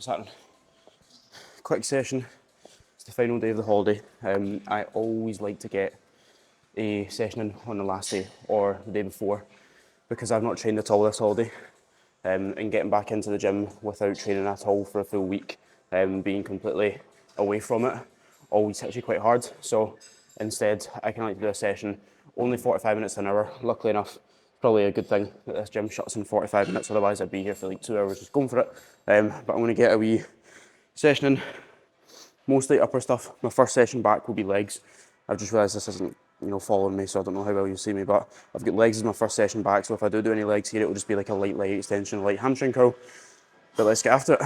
Saturn. Quick session. It's the final day of the holiday. I always like to get a session in on the last day or the day before because I've not trained at all this holiday. And getting back into the gym without training at all for a full week, being completely away from it, always hits you quite hard. So instead, I can like to do a session only 45 minutes to an hour. Luckily enough, probably a good thing that this gym shuts in 45 minutes, otherwise I'd be here for like 2 hours just going for it. But I'm going to get a wee session in, mostly upper stuff. My first session back will be legs. I've just realised this isn't, following me, so I don't know how well you see me, but I've got legs as my first session back, so if I do any legs here, it will just be like a light leg extension, light hamstring curl. But let's get after it.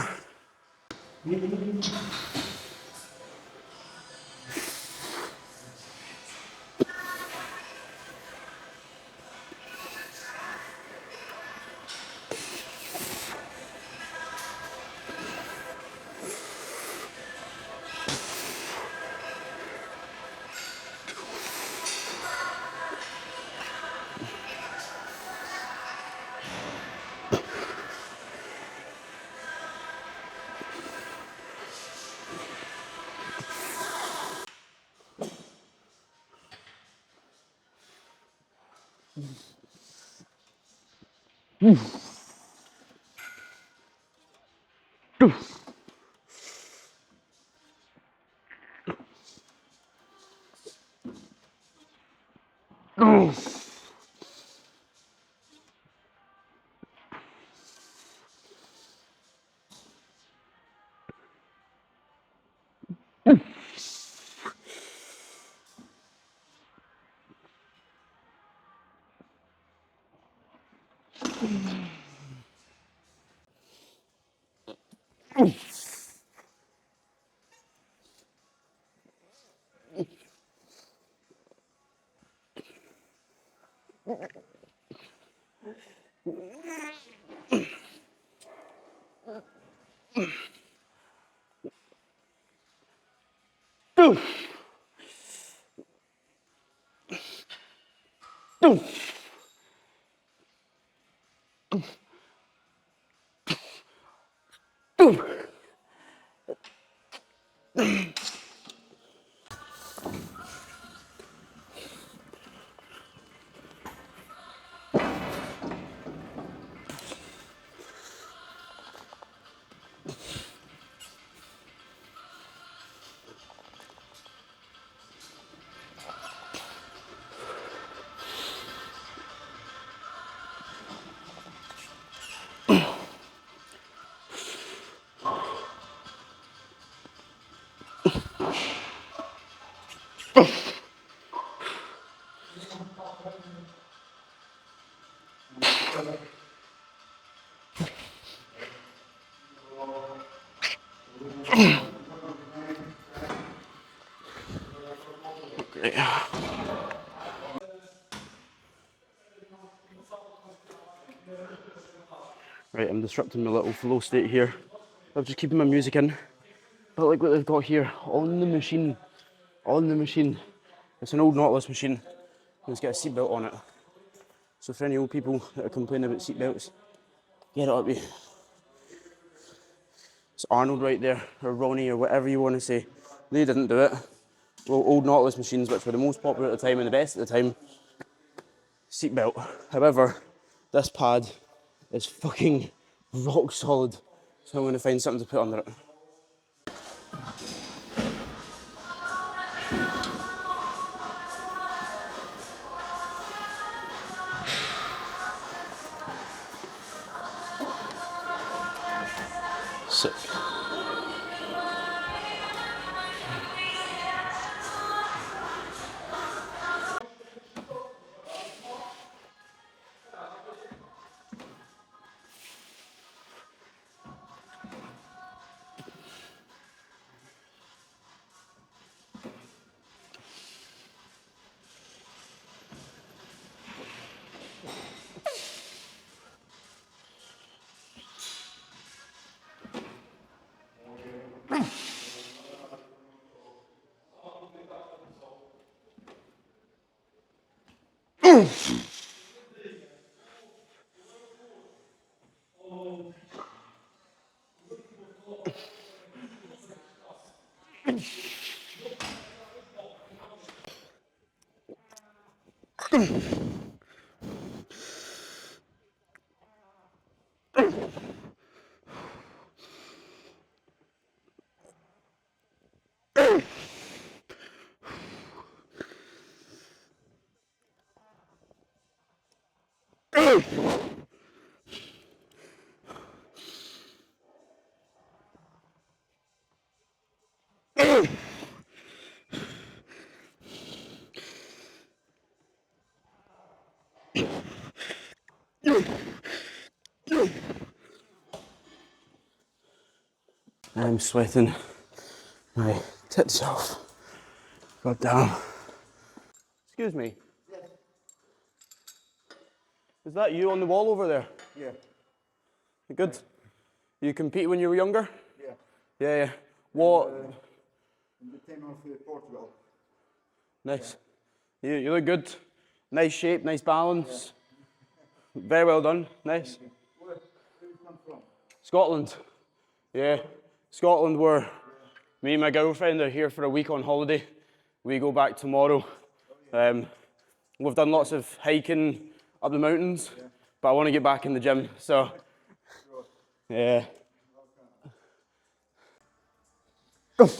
Great. Right, I'm disrupting my little flow state here. I'm just keeping my music in. But like what they've got here on the machine, it's an old Nautilus machine and it's got a seatbelt on it. So for any old people that are complaining about seatbelts, get it up you. It's Arnold right there, or Ronnie, or whatever you want to say. They didn't do it. Well, old Nautilus machines, which were the most popular at the time and the best at the time, seatbelt. However, this pad is fucking rock solid. So I'm going to find something to put under it. Sick. I'm sweating my tits off. God damn. Excuse me. Yes. Is that you on the wall over there? Yeah. You good? You competed when you were younger? Yeah. Yeah, yeah. What? In the team of Portugal. Nice. You look good. Nice shape, nice balance. Very well done. Nice. Where do you come from? Scotland. Yeah. Scotland, where me and my girlfriend are here for a week on holiday. We go back tomorrow. We've done lots of hiking up the mountains, but I want to get back in the gym. So, yeah. Go.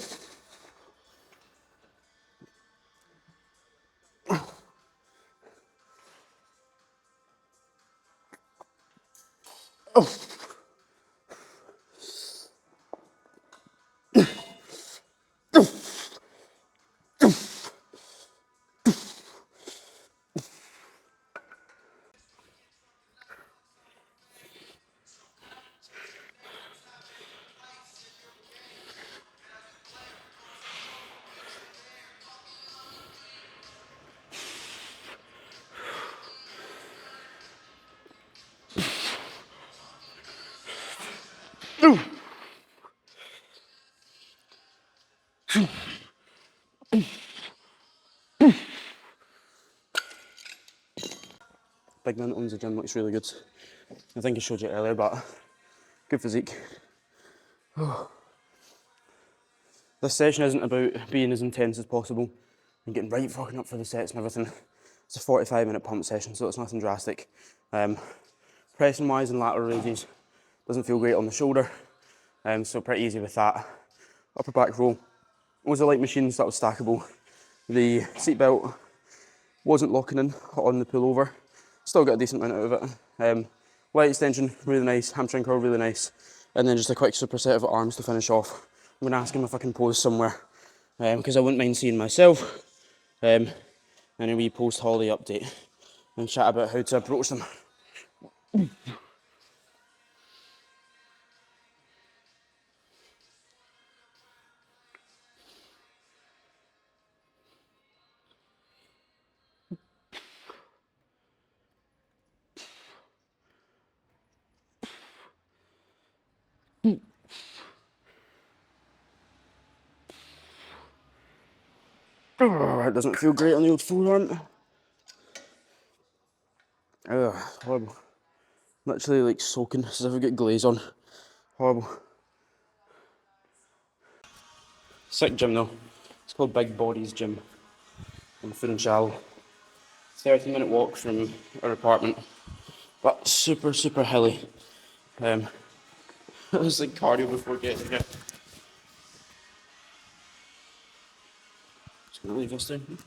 Big man owns the gym, looks really good. I think I showed you earlier, but good physique. This session isn't about being as intense as possible and getting right fucking up for the sets and everything. It's a 45-minute pump session, so it's nothing drastic. Pressing wise and lateral raises doesn't feel great on the shoulder, so pretty easy with that. Upper back row was a light machine, so that was stackable. The seat belt wasn't locking in on the pullover. Still got a decent amount out of it. Leg extension, really nice. Hamstring curl, really nice. And then just a quick superset of arms to finish off. I'm gonna ask him if I can pose somewhere, because I wouldn't mind seeing myself. And a wee post-holiday update and chat about how to approach them. It doesn't feel great on the old forearm. Horrible. Literally like soaking as if I get glaze on. Horrible. Sick gym though. It's called Big Bodies Gym in Funchal. 30-minute walk from our apartment, but super, super hilly. It was like cardio before getting here. Just gonna leave this down.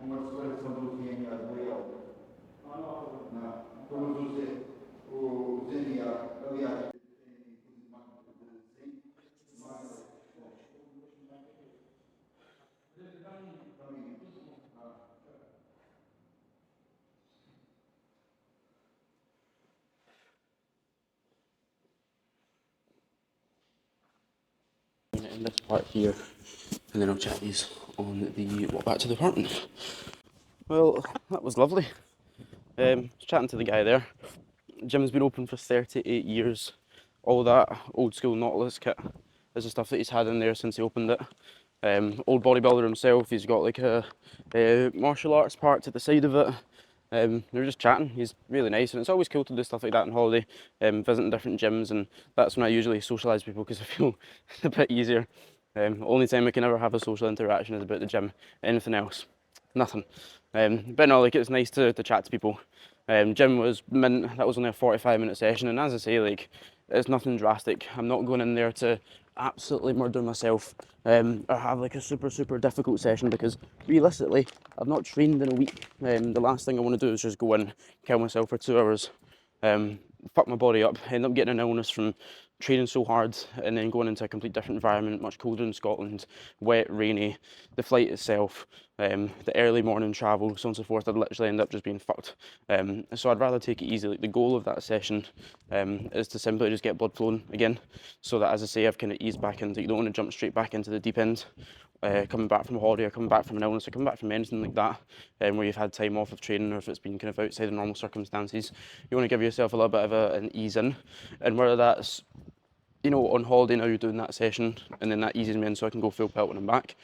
Uma seleção do DNA do Leão. Não. Como o DNA, aliás, in this part here, and then I'll chat these on the walk back to the apartment. Well, that was lovely. Chatting to the guy there. Gym's been open for 38 years. All that old school Nautilus kit is the stuff that he's had in there since he opened it. Old bodybuilder himself, he's got like a martial arts part to the side of it. We were just chatting, he's really nice, and it's always cool to do stuff like that on holiday, visiting different gyms, and that's when I usually socialise people because I feel a bit easier. Only time I can ever have a social interaction is about the gym. Anything else, nothing. But no, like, it's nice to chat to people. Gym was mint, that was only a 45-minute session, and as I say, like, it's nothing drastic. I'm not going in there to absolutely murder myself, or have like a super difficult session, because realistically I've not trained in a week. The last thing I want to do is just go in, kill myself for 2 hours, fuck my body up, end up getting an illness from training so hard and then going into a complete different environment, much colder in Scotland, wet, rainy, the flight itself, the early morning travel, so on and so forth. I'd literally end up just being fucked. So I'd rather take it easy. Like, the goal of that session is to simply just get blood flowing again, so that, as I say, I've kind of eased back into, you don't want to jump straight back into the deep end. Coming back from a holiday, or coming back from an illness, or coming back from anything like that, where you've had time off of training, or if it's been kind of outside of normal circumstances, you want to give yourself a little bit of an ease in. And whether that's, you know, on holiday now you're doing that session and then that eases me in so I can go full pelt when I'm back.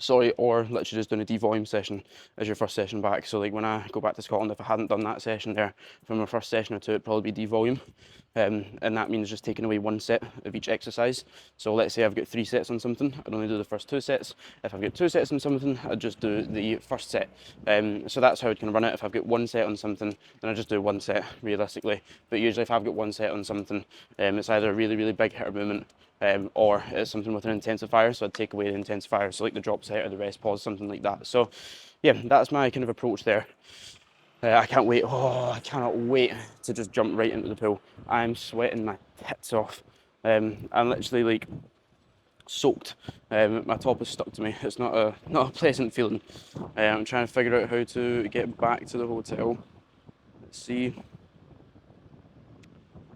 Sorry, or literally just doing a devolume session as your first session back. So like when I go back to Scotland, if I hadn't done that session there from my first session or two, it'd probably be devolume. And that means just taking away 1 set of each exercise. So let's say I've got 3 sets on something, I'd only do the first 2 sets. If I've got 2 sets on something, I'd just do the first set. So that's how I can run it. If I've got 1 set on something, then I just do 1 set realistically. But usually if I've got 1 set on something, it's either a really big hitter movement, or it's something with an intensifier, so I'd take away the intensifier, so like the drop set or the rest pause, something like that. So yeah, that's my kind of approach there. I can't wait, I cannot wait to just jump right into the pool. I'm sweating my tits off. I'm literally like soaked. My top is stuck to me. It's not a pleasant feeling. I'm trying to figure out how to get back to the hotel. Let's see.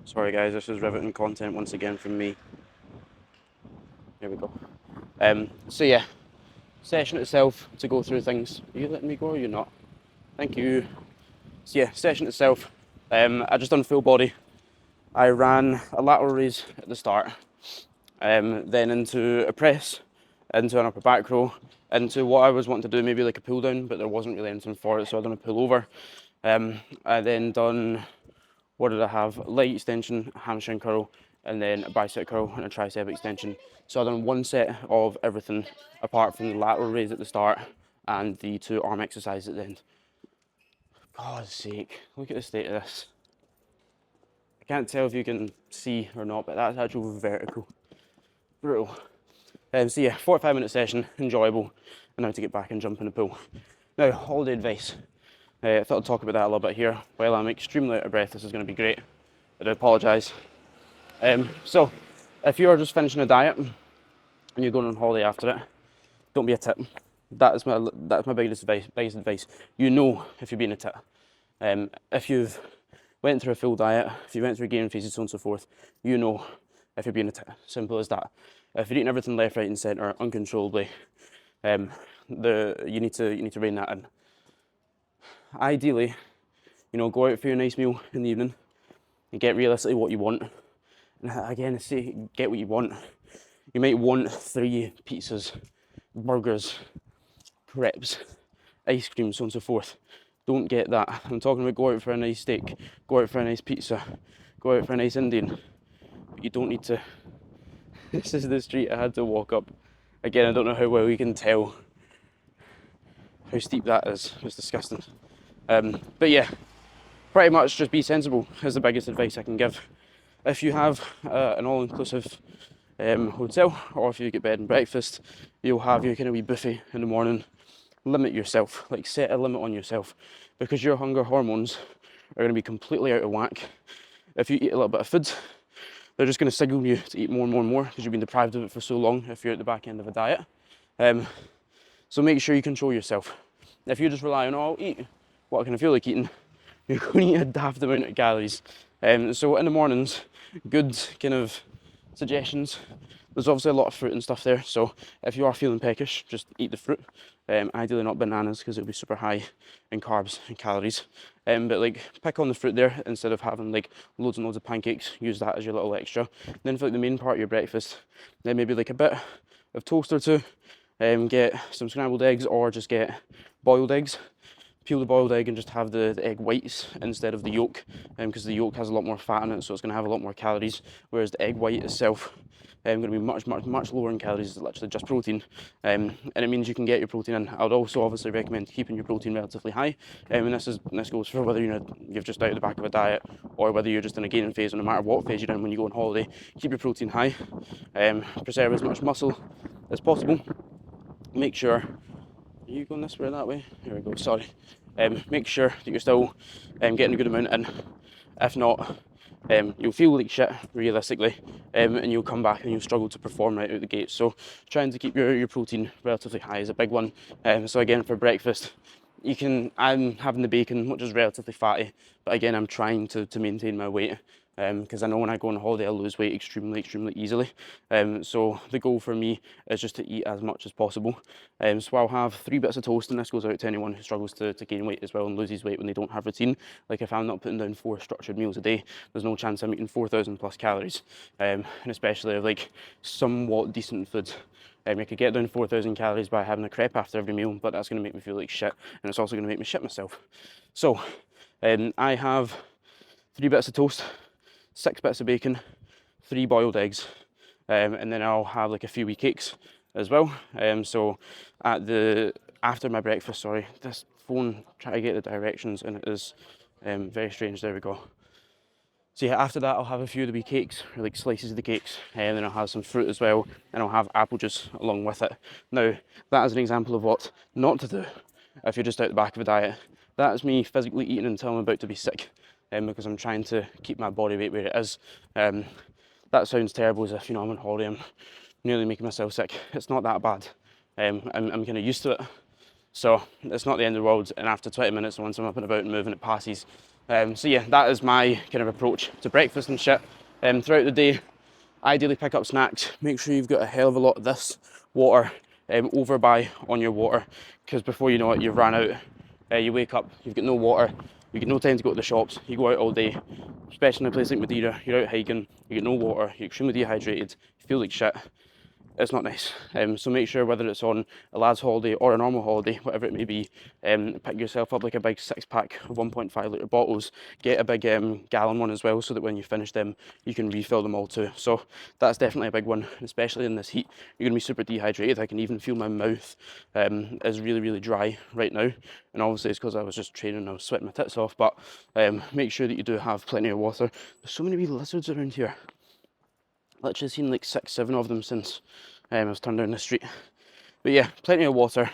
Sorry guys, this is riveting content once again from me. Here we go. So yeah, session itself, to go through things. Are you letting me go or you're not? Thank you. So yeah, session itself, I just done full body. I ran a lateral raise at the start, then into a press, into an upper back row, into what I was wanting to do, maybe like a pull down, but there wasn't really anything for it, so I done a pull over. I then done, what did I have? Leg extension, hamstring curl, and then a bicep curl and a tricep extension. So I done 1 set of everything apart from the lateral raise at the start and the 2 arm exercises at the end. God's sake, look at the state of this. I can't tell if you can see or not, but that's actual vertical. Brutal. So yeah, 45-minute session, enjoyable, and now to get back and jump in the pool. Now, holiday advice. I thought I'd talk about that a little bit here. While I'm extremely out of breath, this is going to be great. I do apologise. So, if you're just finishing a diet and you're going on holiday after it, don't be a tit. That's my biggest advice. You know if you're being a tit. If you've went through a full diet, if you went through gaining phases, so on and so forth, you know if you're being a tit. Simple as that. If you're eating everything left, right, and centre uncontrollably, you need to rein that in. Ideally, you know, go out for your nice meal in the evening and get realistically what you want. And again, I say get what you want. You might want 3 pizzas, burgers, crepes, ice cream, so on and so forth. Don't get that. I'm talking about go out for a nice steak, go out for a nice pizza, go out for a nice Indian. But you don't need to. This is the street I had to walk up. Again, I don't know how well you can tell how steep that is. It's disgusting. But yeah, pretty much just be sensible is the biggest advice I can give. If you have an all-inclusive hotel, or if you get bed and breakfast, you'll have your kind of wee buffet in the morning, limit yourself, like set a limit on yourself, because your hunger hormones are going to be completely out of whack. If you eat a little bit of food, they're just going to signal you to eat more and more and more because you've been deprived of it for so long if you're at the back end of a diet. So make sure you control yourself. If you just rely on, oh, I'll eat what I kind of feel like eating, you're going to eat a daft amount of calories. So in the mornings, good kind of suggestions. There's obviously a lot of fruit and stuff there, so if you are feeling peckish, just eat the fruit. Ideally not bananas because it'll be super high in carbs and calories. But like pick on the fruit there instead of having like loads and loads of pancakes. Use that as your little extra. Then for like the main part of your breakfast, then maybe like a bit of toast or two. Get some scrambled eggs or just get boiled eggs. Peel the boiled egg and just have the egg whites instead of the yolk, because the yolk has a lot more fat in it, so it's going to have a lot more calories, whereas the egg white itself going to be much lower in calories. It's literally just protein, and it means you can get your protein in. I would also obviously recommend keeping your protein relatively high, and this goes for whether you've just out of the back of a diet or whether you're just in a gaining phase. No matter what phase you're in when you go on holiday, keep your protein high, preserve as much muscle as possible. Make sure, are you going this way or that way? Here we go, sorry. Make sure that you're still getting a good amount in. If not, you'll feel like shit realistically, and you'll come back and you'll struggle to perform right out the gate. So trying to keep your protein relatively high is a big one. So again, for breakfast, I'm having the bacon, which is relatively fatty, but again, I'm trying to maintain my weight, because I know when I go on holiday, I lose weight extremely easily. So the goal for me is just to eat as much as possible. So I'll have 3 bits of toast, and this goes out to anyone who struggles to gain weight as well and loses weight when they don't have routine. Like if I'm not putting down 4 structured meals a day, there's no chance I'm eating 4,000 plus calories. And especially of like somewhat decent food. I could get down 4,000 calories by having a crepe after every meal, but that's going to make me feel like shit, and it's also going to make me shit myself. So I have 3 bits of toast, 6 bits of bacon, 3 boiled eggs, and then I'll have like a few wee cakes as well. So after my breakfast, sorry, this phone trying to get the directions and it is very strange. There we go. So yeah, after that I'll have a few of the wee cakes, or like slices of the cakes, and then I'll have some fruit as well, and I'll have apple juice along with it. Now, that is an example of what not to do if you're just out the back of a diet. That is me physically eating until I'm about to be sick, because I'm trying to keep my body weight where it is. That sounds terrible, as if, I'm on holiday, I'm nearly making myself sick. It's not that bad. I'm kind of used to it. So it's not the end of the world, and after 20 minutes, once I'm up and about and moving, it passes. So yeah, that is my kind of approach to breakfast and shit. Throughout the day, ideally pick up snacks. Make sure you've got a hell of a lot of this water, overbuy on your water, because before you know it, you've ran out. You wake up, you've got no water, you get no time to go to the shops, you go out all day, especially in a place like Madeira, you're out hiking, you get no water, you're extremely dehydrated, you feel like shit. It's not nice. So make sure, whether it's on a lad's holiday or a normal holiday, whatever it may be, pick yourself up like a big 6-pack of 1.5 litre bottles. Get a big gallon one as well, so that when you finish them, you can refill them all too. So that's definitely a big one, especially in this heat. You're going to be super dehydrated. I can even feel my mouth is really dry right now. And obviously it's because I was just training and I was sweating my tits off. But make sure that you do have plenty of water. There's so many wee lizards around here. Literally seen like 6-7 of them since I was turned down the street. But yeah, plenty of water,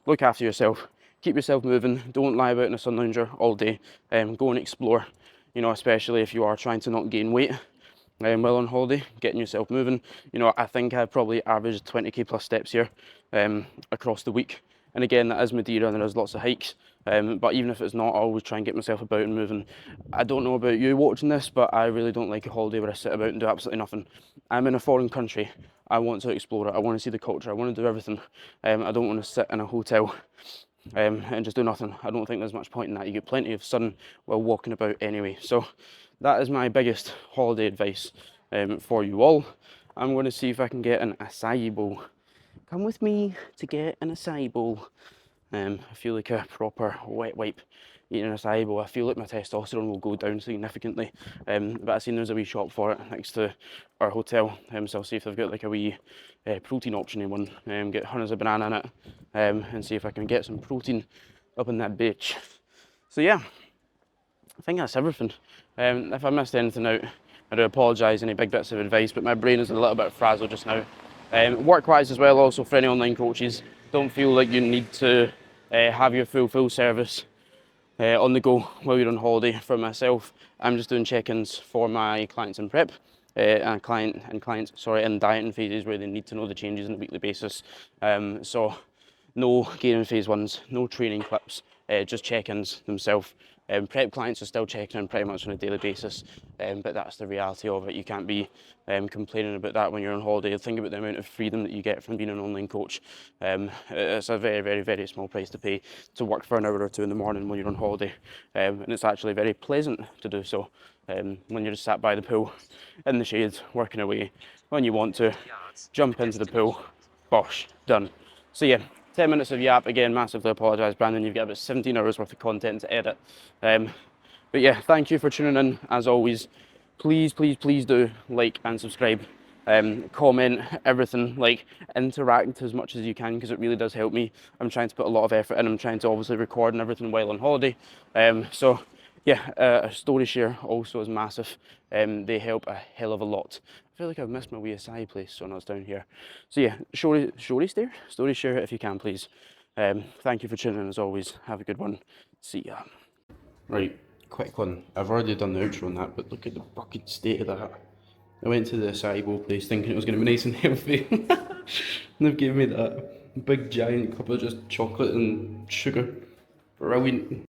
look after yourself, keep yourself moving, don't lie about in a sun lounger all day, go and explore, especially if you are trying to not gain weight while on holiday, getting yourself moving. I think I've probably averaged 20k plus steps here across the week. And again, that is Madeira and there is lots of hikes. But even if it's not, I always try and get myself about and moving. I don't know about you watching this, but I really don't like a holiday where I sit about and do absolutely nothing. I'm in a foreign country. I want to explore it. I want to see the culture. I want to do everything. I don't want to sit in a hotel and just do nothing. I don't think there's much point in that. You get plenty of sun while walking about anyway. So that is my biggest holiday advice for you all. I'm going to see if I can get an acai bowl. Come with me to get an acai bowl. I feel like a proper wet wipe eating an acai bowl. I feel like my testosterone will go down significantly. But I seen there's a wee shop for it next to our hotel. So I'll see if they've got like a wee protein option in one. Get hundreds of banana in it, and see if I can get some protein up in that bitch. So yeah, I think that's everything. If I missed anything out, I do apologise, any big bits of advice, but my brain is a little bit frazzled just now. Work-wise as well, also for any online coaches, don't feel like you need to have your full service on the go while you're on holiday. For myself, I'm just doing check-ins for my clients in prep and clients in dieting phases where they need to know the changes on a weekly basis. So no gearing phase ones, no training clips, just check-ins themselves. Prep clients are still checking in pretty much on a daily basis, but that's the reality of it. You can't be complaining about that when you're on holiday. Think about the amount of freedom that you get from being an online coach. It's a very small price to pay to work for an hour or two in the morning when you're on holiday, and it's actually very pleasant to do so when you're just sat by the pool in the shades working away. When you want to jump into the pool, bosh, done. So yeah, 10 minutes of yap. Again, massively apologise, Brandon. You've got about 17 hours worth of content to edit. But yeah, thank you for tuning in. As always, please do like and subscribe. Comment, everything, like interact as much as you can because it really does help me. I'm trying to put a lot of effort in. I'm trying to obviously record and everything while on holiday. So yeah, a story share also is massive. They help a hell of a lot. I feel like I've missed my wee acai place, so now it's down here. So yeah, story share it if you can, please. Thank you for tuning in as always. Have a good one. See ya. Right, quick one. I've already done the outro on that, but look at the fucking state of that. I went to the acai bowl place thinking it was going to be nice and healthy. And they've given me that big giant cup of just chocolate and sugar. Brilliant.